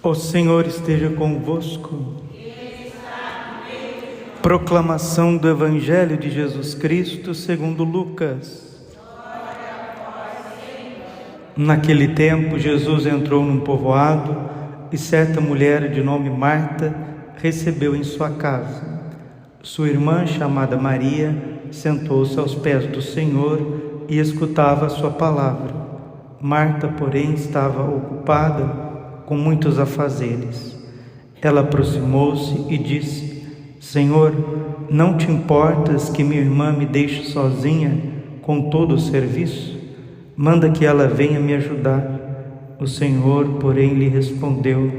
O Senhor esteja convosco. Proclamação do Evangelho de Jesus Cristo segundo Lucas. Naquele tempo, Jesus entrou num povoado e certa mulher de nome Marta recebeu em sua casa. Sua irmã, chamada Maria, sentou-se aos pés do Senhor e escutava a sua palavra. Marta, porém, estava ocupada com muitos afazeres. Ela aproximou-se e disse: Senhor, não te importas que minha irmã me deixe sozinha com todo o serviço? Manda que ela venha me ajudar. O Senhor, porém, lhe respondeu: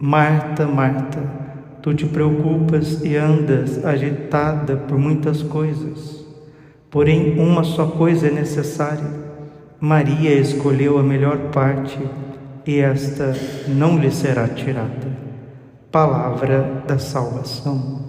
Marta, Marta, tu te preocupas e andas agitada por muitas coisas. Porém, uma só coisa é necessária. Maria escolheu a melhor parte, e esta não lhe será tirada. Palavra da salvação.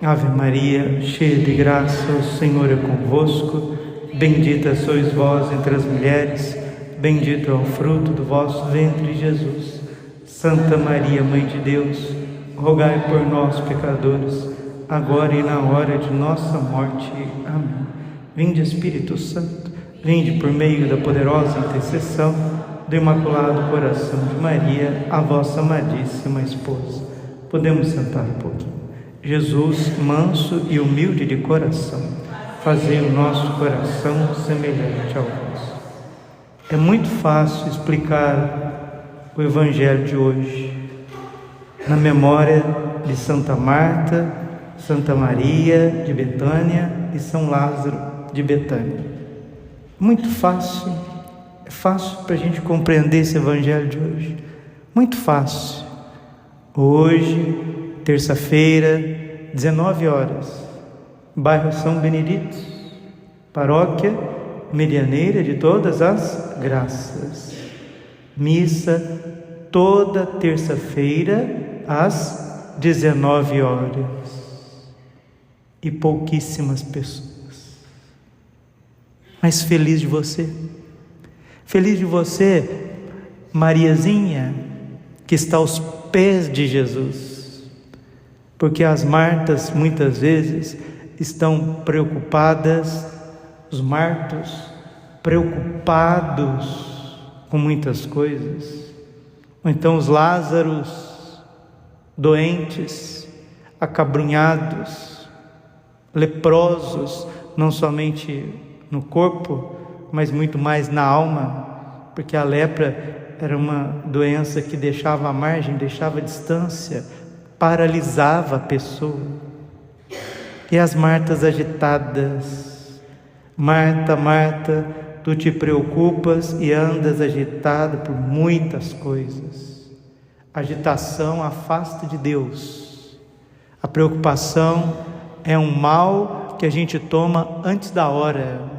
Ave Maria, cheia de graça, o Senhor é convosco. Bendita sois vós entre as mulheres, bendito é o fruto do vosso ventre, Jesus. Santa Maria, Mãe de Deus, rogai por nós, pecadores, agora e na hora de nossa morte. Amém. Vinde, Espírito Santo, vinde por meio da poderosa intercessão do Imaculado Coração de Maria, a vossa amadíssima esposa. Podemos sentar um pouquinho. Jesus, manso e humilde de coração, fazei o nosso coração semelhante ao vosso. É muito fácil explicar o Evangelho de hoje na memória de Santa Marta, Santa Maria de Betânia e São Lázaro de Betânia. Muito fácil, é fácil para a gente compreender esse Evangelho de hoje. Muito fácil. Hoje, terça-feira, 19 horas, bairro São Benedito, paróquia Medianeira de Todas as Graças. Missa toda terça-feira às 19 horas. E pouquíssimas pessoas. Mas feliz de você. Feliz de você, Mariazinha, que está aos pés de Jesus. Porque as Martas, muitas vezes, estão preocupadas, os Martos, preocupados com muitas coisas. Ou então os Lázaros, doentes, acabrunhados, leprosos, não somente no corpo, mas muito mais na alma, porque a lepra era uma doença que deixava à margem, deixava à distância, paralisava a pessoa. E as Martas agitadas: Marta, Marta, tu te preocupas e andas agitada por muitas coisas. A agitação afasta de Deus. A preocupação é um mal que a gente toma antes da hora.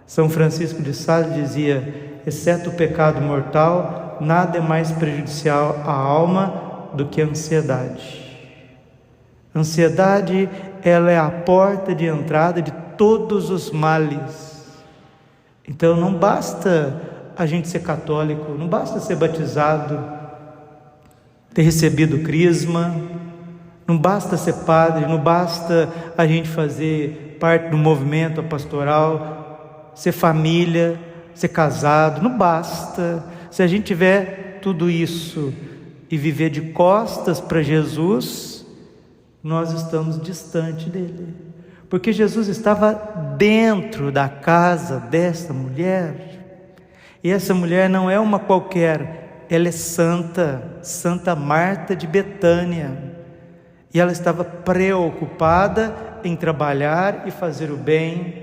São Francisco de Sales dizia: exceto o pecado mortal, nada é mais prejudicial à alma do que a ansiedade. A ansiedade, ela é a porta de entrada de todos os males. Então não basta a gente ser católico, não basta ser batizado, ter recebido o crisma, não basta ser padre, não basta a gente fazer parte do movimento pastoral, ser família, ser casado, não basta. Se a gente tiver tudo isso e viver de costas para Jesus, nós estamos distante dele. Porque Jesus estava dentro da casa dessa mulher. E essa mulher não é uma qualquer, ela é santa, Santa Marta de Betânia. E ela estava preocupada em trabalhar e fazer o bem,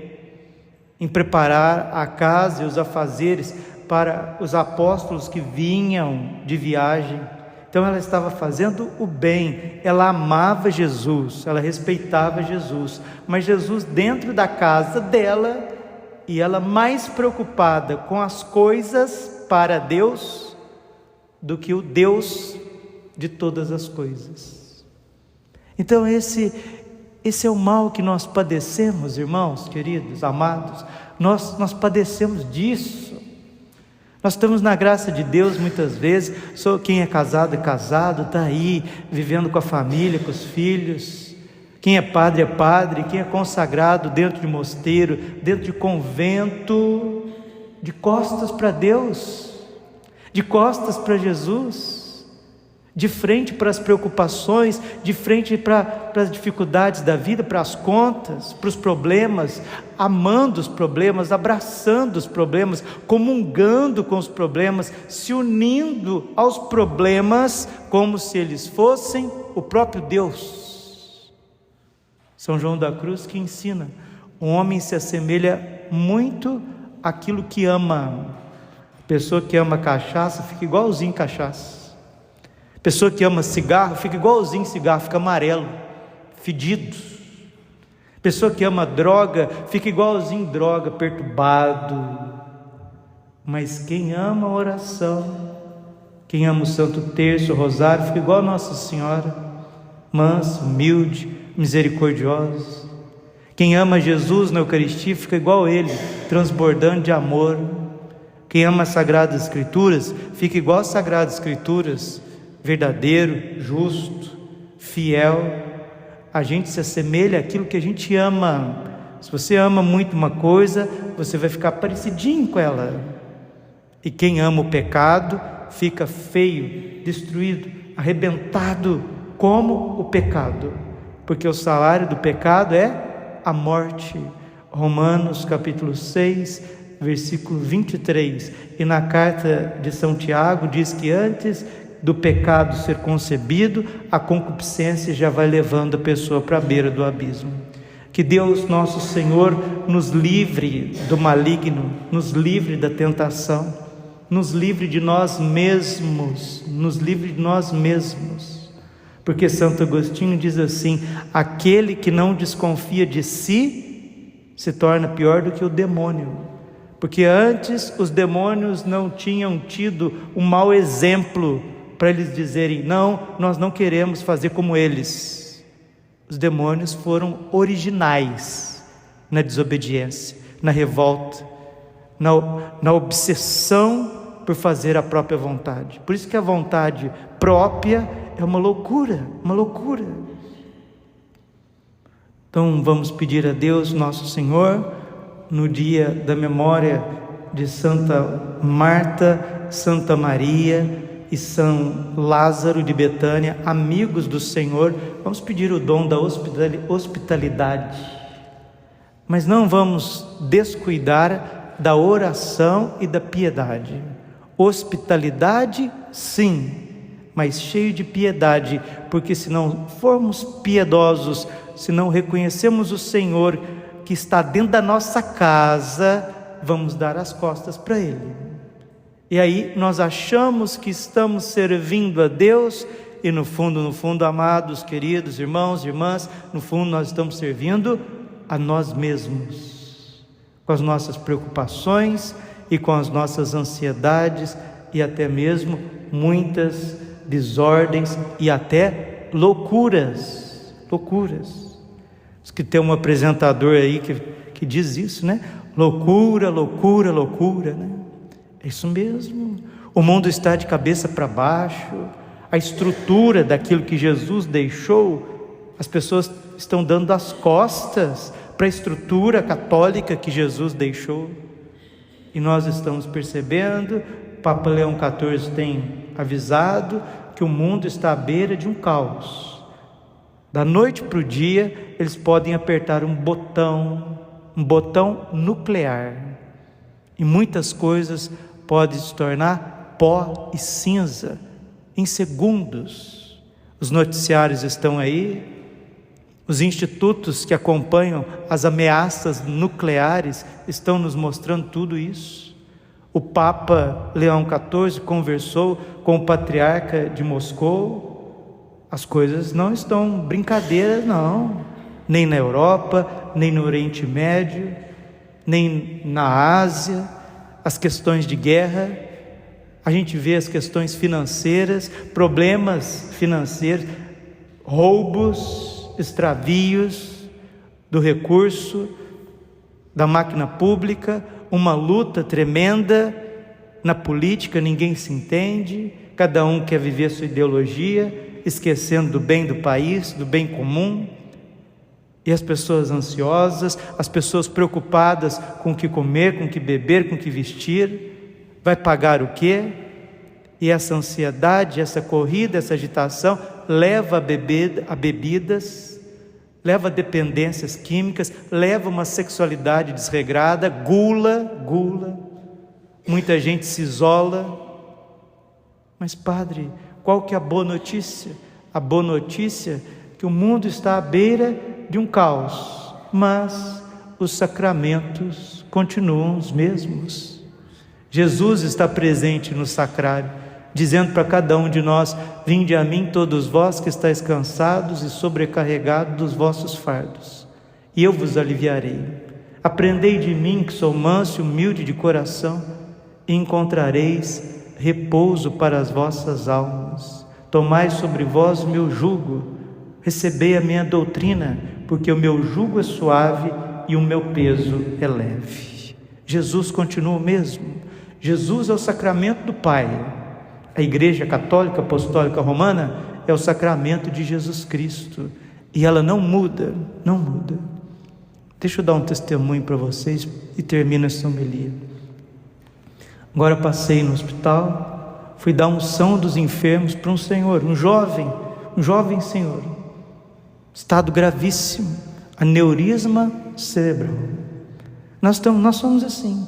em preparar a casa e os afazeres para os apóstolos que vinham de viagem. Então ela estava fazendo o bem, ela amava Jesus, ela respeitava Jesus, mas Jesus dentro da casa dela, e ela mais preocupada com as coisas para Deus do que o Deus de todas as coisas. Então esse é o mal que nós padecemos, irmãos queridos, amados. Nós padecemos disso. Nós estamos na graça de Deus muitas vezes, quem é casado, está aí, vivendo com a família, com os filhos. Quem é padre, quem é consagrado dentro de mosteiro, dentro de convento, de costas para Deus, de costas para Jesus, de frente para as preocupações, de frente para as dificuldades da vida, para as contas, para os problemas, amando os problemas, abraçando os problemas, comungando com os problemas, se unindo aos problemas como se eles fossem o próprio Deus. São João da Cruz que ensina: o homem se assemelha muito àquilo que ama. A pessoa que ama cachaça fica igualzinho cachaça. A pessoa que ama cigarro fica igualzinho cigarro, fica amarelo, fedido. A pessoa que ama droga fica igualzinho droga, perturbado. Mas quem ama a oração, quem ama o Santo Terço, o Rosário, fica igual a Nossa Senhora, manso, humilde, misericordioso. Quem ama Jesus na Eucaristia fica igual a Ele, transbordando de amor. Quem ama as Sagradas Escrituras fica igual às Sagradas Escrituras, verdadeiro, justo, fiel. A gente se assemelha àquilo que a gente ama. Se você ama muito uma coisa, você vai ficar parecidinho com ela. E quem ama o pecado fica feio, destruído, arrebentado como o pecado, porque o salário do pecado é a morte. Romanos capítulo 6, versículo 23. E na carta de São Tiago diz que antes do pecado ser concebido, a concupiscência já vai levando a pessoa para a beira do abismo. Que Deus nosso Senhor nos livre do maligno, nos livre da tentação, nos livre de nós mesmos, porque Santo Agostinho diz assim: aquele que não desconfia de si se torna pior do que o demônio, porque antes os demônios não tinham tido um mau exemplo para eles dizerem: não, nós não queremos fazer como eles. Os demônios foram originais na desobediência, na revolta, na obsessão por fazer a própria vontade. Por isso que a vontade própria é uma loucura, uma loucura. Então vamos pedir a Deus nosso Senhor, no dia da memória de Santa Marta, Santa Maria e São Lázaro de Betânia, amigos do Senhor, vamos pedir o dom da hospitalidade, mas não vamos descuidar da oração e da piedade. Hospitalidade, sim, mas cheio de piedade, porque se não formos piedosos, se não reconhecemos o Senhor que está dentro da nossa casa, vamos dar as costas para Ele. E aí nós achamos que estamos servindo a Deus, e no fundo, amados, queridos irmãos e irmãs, no fundo nós estamos servindo a nós mesmos, com as nossas preocupações e com as nossas ansiedades, e até mesmo muitas desordens e até loucuras. Diz que tem um apresentador aí que diz isso, né? Loucura, né? É isso mesmo. O mundo está de cabeça para baixo. A estrutura daquilo que Jesus deixou, as pessoas estão dando as costas para a estrutura católica que Jesus deixou. E nós estamos percebendo, Papa Leão XIV tem avisado que o mundo está à beira de um caos. Da noite para o dia, eles podem apertar um botão nuclear, e muitas coisas podem se tornar pó e cinza em segundos. Os noticiários estão aí, os institutos que acompanham as ameaças nucleares estão nos mostrando tudo isso. O Papa Leão XIV conversou com o patriarca de Moscou. As coisas não estão brincadeiras, não, nem na Europa, nem no Oriente Médio, nem na Ásia. As questões de guerra, a gente vê as questões financeiras, problemas financeiros, roubos, extravios do recurso, da máquina pública, uma luta tremenda Na política ninguém se entende, cada um quer viver a sua ideologia, esquecendo do bem do país, do bem comum. E as pessoas ansiosas, as pessoas preocupadas com o que comer, com o que beber, com o que vestir, vai pagar o quê? E essa ansiedade, essa corrida, essa agitação leva a bebidas, leva a dependências químicas, leva uma sexualidade desregrada, gula. Muita gente se isola. Mas padre, qual que é a boa notícia? A boa notícia é que o mundo está à beira de um caos, mas os sacramentos continuam os mesmos. Jesus está presente no sacrário, dizendo para cada um de nós: vinde a mim todos vós que estáis cansados e sobrecarregados dos vossos fardos, e eu vos aliviarei. Aprendei de mim, que sou manso e humilde de coração, e encontrareis repouso para as vossas almas. Tomai sobre vós o meu jugo, recebei a minha doutrina, porque o meu jugo é suave e o meu peso é leve. Jesus continua o mesmo. Jesus é o sacramento do Pai. A Igreja Católica Apostólica Romana é o sacramento de Jesus Cristo, e ela não muda. Deixa eu dar um testemunho para vocês e termino essa homilia. Agora eu passei no hospital, fui dar unção dos enfermos para um senhor, um jovem senhor, estado gravíssimo, aneurisma cerebral. Nós somos assim.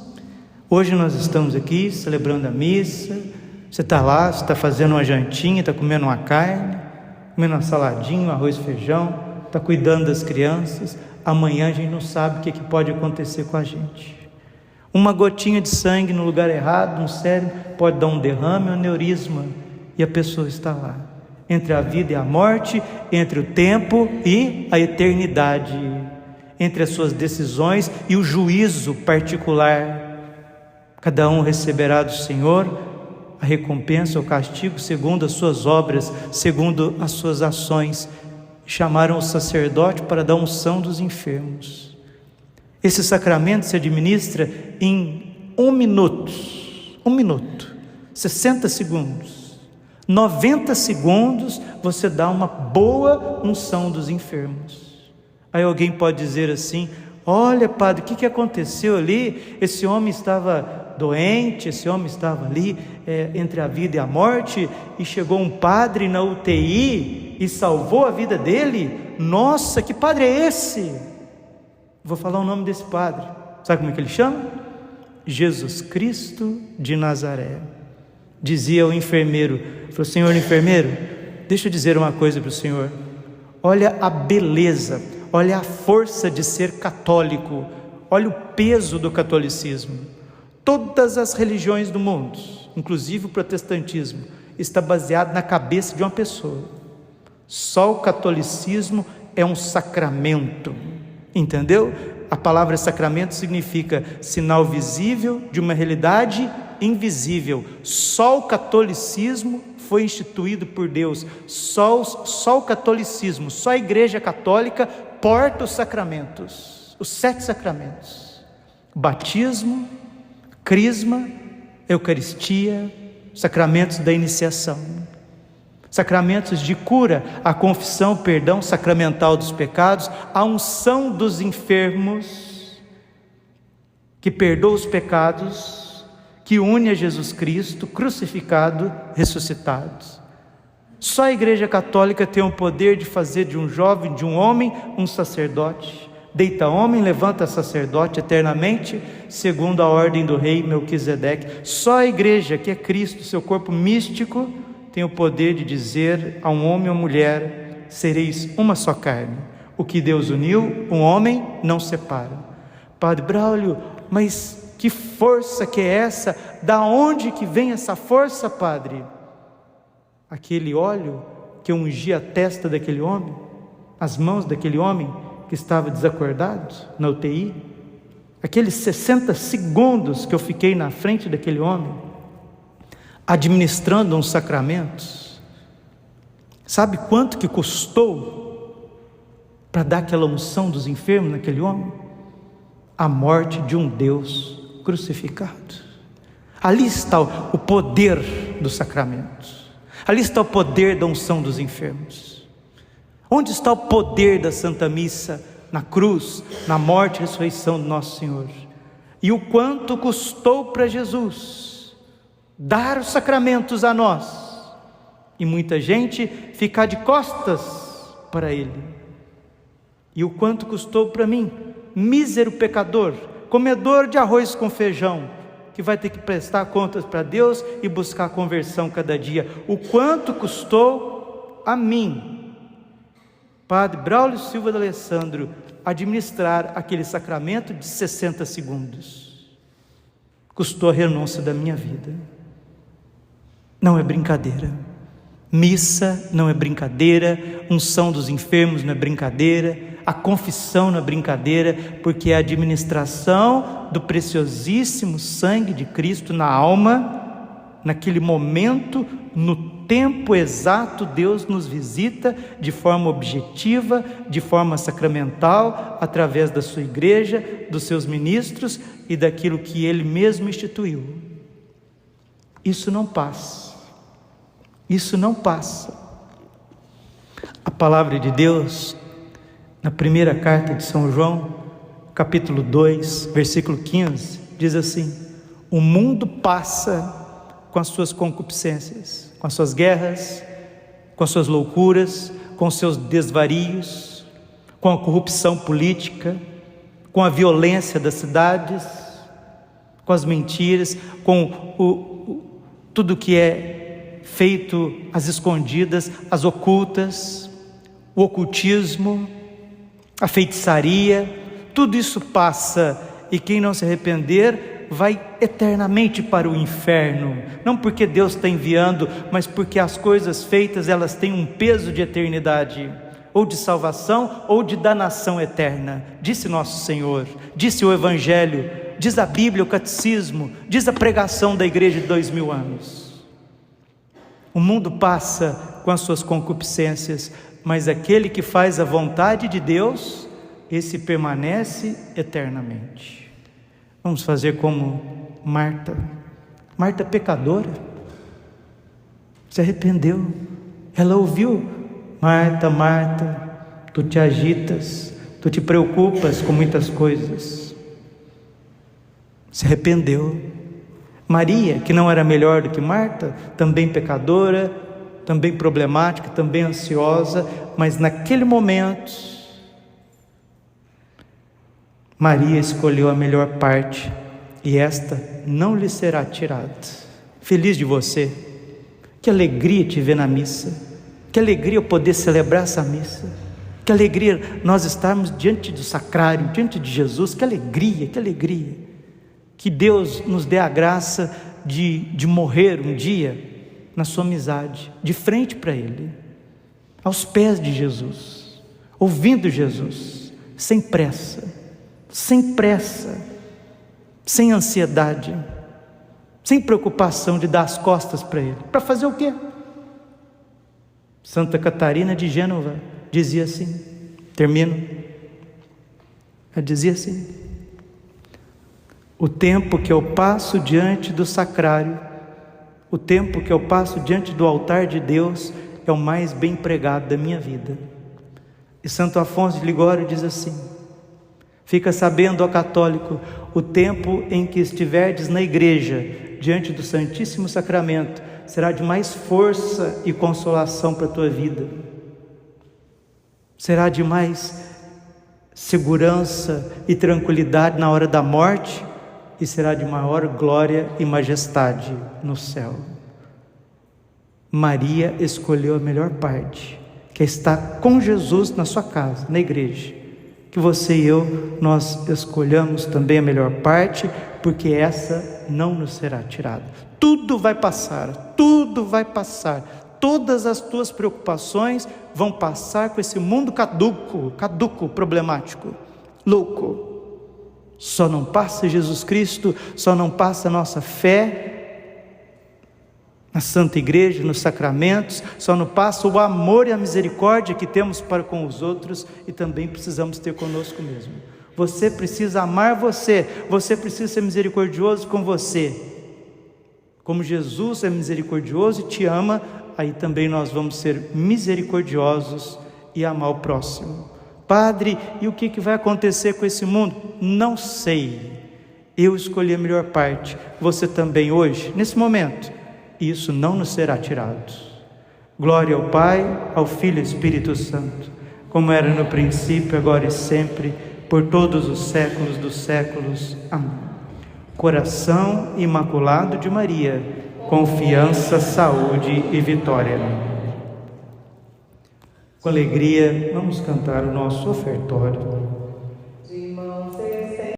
Hoje nós estamos aqui celebrando a missa. Você está lá, você está fazendo uma jantinha, está comendo uma carne, comendo uma saladinha, um arroz e feijão, está cuidando das crianças. Amanhã a gente não sabe o que pode acontecer com a gente. Uma gotinha de sangue no lugar errado, no cérebro, pode dar um derrame, um aneurisma, e a pessoa está lá, entre a vida e a morte, entre o tempo e a eternidade, entre as suas decisões e o juízo particular. Cada um receberá do Senhor a recompensa, o castigo, segundo as suas obras, segundo as suas ações. Chamaram o sacerdote para dar unção dos enfermos. Esse sacramento se administra em 1 minuto, 60 segundos, 90 segundos você dá uma boa unção dos enfermos. Aí alguém pode dizer assim: olha padre, o que aconteceu ali? Esse homem estava doente, esse homem estava ali entre a vida e a morte, e chegou um padre na UTI e salvou a vida dele. Nossa, que padre é esse? Vou falar o nome desse padre. Sabe como é que ele chama? Jesus Cristo de Nazaré. Dizia o enfermeiro, falou: senhor enfermeiro, deixa eu dizer uma coisa para o senhor. Olha a beleza, olha a força de ser católico, olha o peso do catolicismo. Todas as religiões do mundo, inclusive o protestantismo, está baseado na cabeça de uma pessoa. Só o catolicismo é um sacramento. Entendeu? A palavra sacramento significa sinal visível de uma realidade invisível. Só o catolicismo foi instituído por Deus. Só o catolicismo, só a Igreja Católica porta os sacramentos, os 7 sacramentos: batismo, crisma, eucaristia, sacramentos da iniciação. Sacramentos de cura, a confissão, perdão sacramental dos pecados, a unção dos enfermos, que perdoa os pecados, que une a Jesus Cristo, crucificado, ressuscitado. Só a Igreja Católica tem o poder de fazer de um jovem, de um homem, um sacerdote. Deita homem, levanta sacerdote eternamente, segundo a ordem do rei Melquisedeque. Só a Igreja, que é Cristo, seu corpo místico, tem o poder de dizer a um homem ou mulher: sereis uma só carne. O que Deus uniu, um homem não separa. Padre Braulio, mas que força que é essa? Da onde que vem essa força, padre? Aquele óleo que ungia a testa daquele homem, as mãos daquele homem que estava desacordado na UTI, aqueles 60 segundos que eu fiquei na frente daquele homem, administrando uns sacramentos. Sabe quanto que custou para dar aquela unção dos enfermos naquele homem? A morte de um Deus crucificado, Ali está o poder dos sacramentos. Ali está o poder da unção dos enfermos. Onde está o poder da Santa Missa? Na cruz, na morte e ressurreição do nosso Senhor. E o quanto custou para Jesus dar os sacramentos a nós, e muita gente ficar de costas para Ele. E o quanto custou para mim, mísero pecador, comedor de arroz com feijão, que vai ter que prestar contas para Deus e buscar conversão cada dia. O quanto custou a mim, Padre Braulio Silva de Alessandro, administrar aquele sacramento de 60 segundos. Custou a renúncia da minha vida. Não é brincadeira. Missa não é brincadeira, unção dos enfermos não é brincadeira, a confissão não é brincadeira, porque é a administração do preciosíssimo sangue de Cristo na alma. Naquele momento, no tempo exato, Deus nos visita de forma objetiva, de forma sacramental, através da sua igreja, dos seus ministros e daquilo que Ele mesmo instituiu. Isso não passa. Isso não passa. A palavra de Deus, na primeira carta de São João, capítulo 2, versículo 15, diz assim: o mundo passa com as suas concupiscências, com as suas guerras, com as suas loucuras, com os seus desvarios, com a corrupção política, com a violência das cidades, com as mentiras, com tudo que é feito às escondidas, às ocultas, o ocultismo, a feitiçaria. Tudo isso passa, e quem não se arrepender vai eternamente para o inferno, não porque Deus está enviando, mas porque as coisas feitas, elas têm um peso de eternidade, ou de salvação, ou de danação eterna. Disse nosso Senhor, disse o Evangelho, diz a Bíblia, o Catecismo, diz a pregação da igreja de 2000 anos. O mundo passa com as suas concupiscências, mas aquele que faz a vontade de Deus, esse permanece eternamente. Vamos fazer como Marta. Marta pecadora, se arrependeu. Ela ouviu: Marta, Marta, tu te agitas, tu te preocupas com muitas coisas. Se arrependeu. Maria, que não era melhor do que Marta, também pecadora, também problemática, também ansiosa, mas naquele momento Maria escolheu a melhor parte, e esta não lhe será tirada. Feliz de você. Que alegria te ver na missa. Que alegria eu poder celebrar essa missa. Que alegria nós estarmos diante do sacrário, diante de Jesus. Que alegria, que alegria. Que Deus nos dê a graça de morrer um dia na sua amizade, de frente para Ele, aos pés de Jesus, ouvindo Jesus, sem pressa, sem ansiedade, sem preocupação de dar as costas para Ele. Para fazer o quê? Santa Catarina de Gênova dizia assim, termino, ela dizia assim: o tempo que eu passo diante do sacrário, o tempo que eu passo diante do altar de Deus, é o mais bem empregado da minha vida. E Santo Afonso de Ligório diz assim: fica sabendo, ó católico, o tempo em que estiverdes na igreja, diante do Santíssimo Sacramento, será de mais força e consolação para a tua vida. Será de mais segurança e tranquilidade na hora da morte, e será de maior glória e majestade no céu. Maria escolheu a melhor parte, que é estar com Jesus na sua casa, na igreja. Que você e eu, nós escolhamos também a melhor parte, porque essa não nos será tirada. Tudo vai passar, tudo vai passar. Todas as tuas preocupações vão passar com esse mundo caduco, problemático, louco. Só não passa Jesus Cristo, só não passa a nossa fé na Santa Igreja, nos sacramentos, só não passa o amor e a misericórdia que temos para com os outros e também precisamos ter conosco mesmo. Você precisa amar você precisa ser misericordioso com você. Como Jesus é misericordioso e te ama, aí também nós vamos ser misericordiosos e amar o próximo. Padre, e o que vai acontecer com esse mundo? Não sei. Eu escolhi a melhor parte. Você também hoje, nesse momento. Isso não nos será tirado. Glória ao Pai, ao Filho e ao Espírito Santo, como era no princípio, agora e sempre, por todos os séculos dos séculos. Amém. Coração imaculado de Maria, confiança, saúde e vitória. Com alegria, vamos cantar o nosso ofertório.